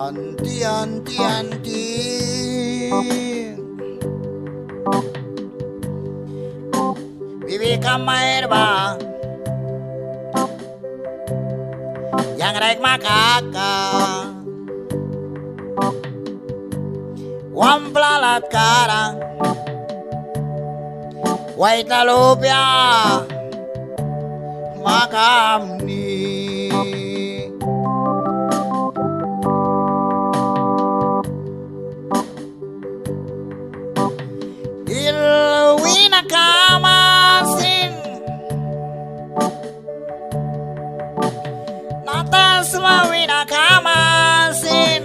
Anti Bibika mairba yang rek makaka wamplalat karang wait na lupya makamni ilwina kamasin natasma wina kamasin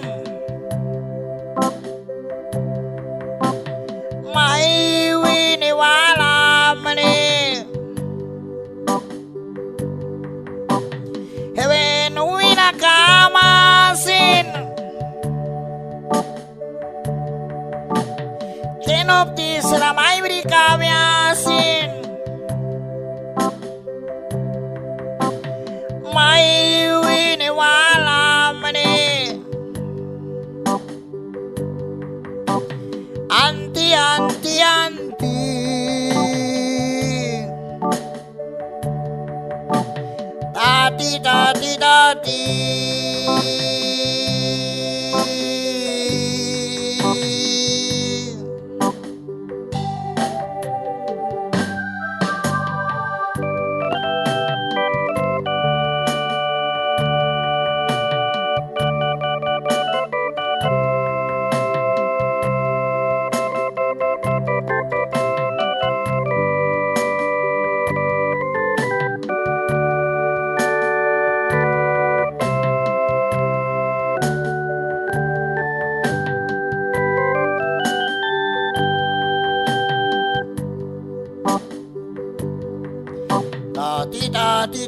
mai wini walamani hewen wina kamasin kenopti selamai berikamiasin mai wini walamani anti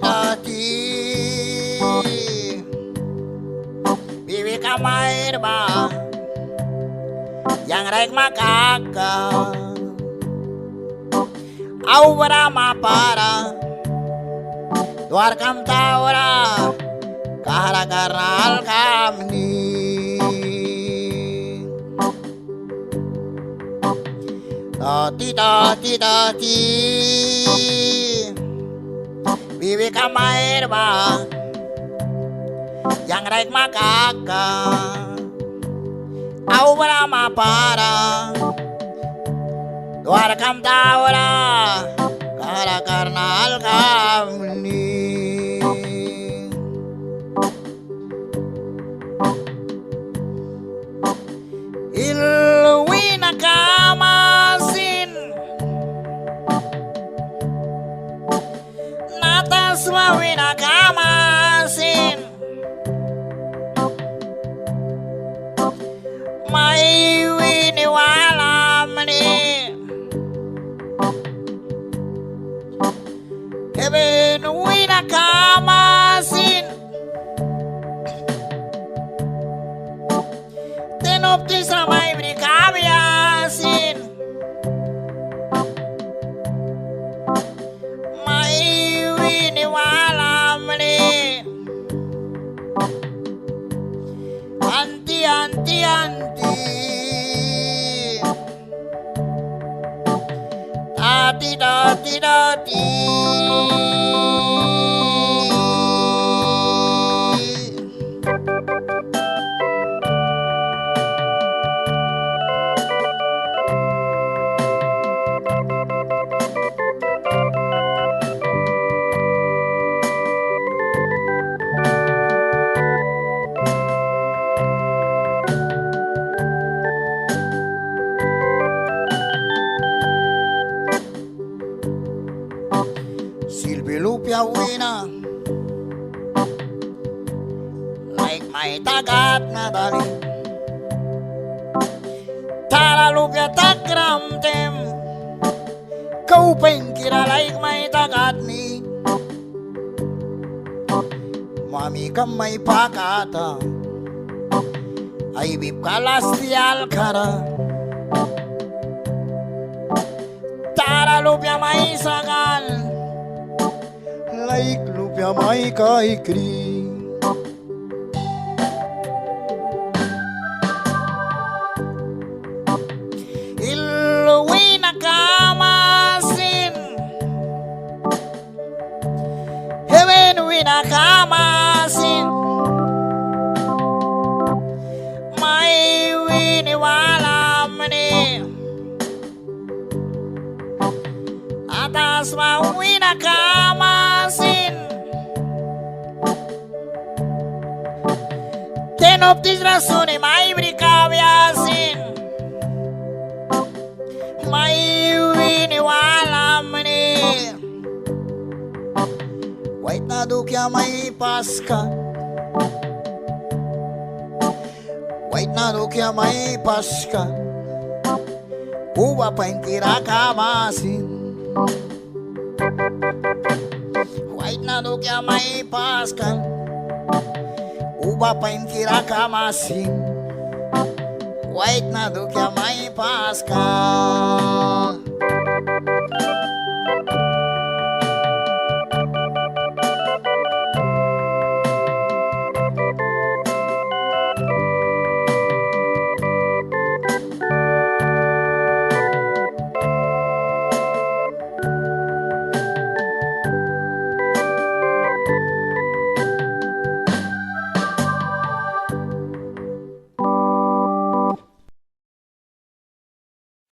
tati bibika mairba yang rek makaka aura mapara duarkam taura kahara karnal kamni tati bibika mairba yang rek makaka aura mapara duarkam taura kahara karnal kamni ilwina kamasin natasma wina kamasin mai wini walamani heaven wina kamasin tenopti selamai berikamiasin mai wini walamani anti tati Silvilupia wina like may tagat na dali tara lupia tagram tem kau pengkira like may tagat ni mami kamay pakata ay bib kalastial kara tara lupia may sagal like lupia may kaikri vina kamasin mai vini walamni atas mau vina kamasin tenoptis rasune mai brikaviasin mai vini walamni wait na dukya mai paska wait na dukya mai paska uva pankira kamasin wait na dukya mai paska uva pankira kamasin wait na dukya mai paska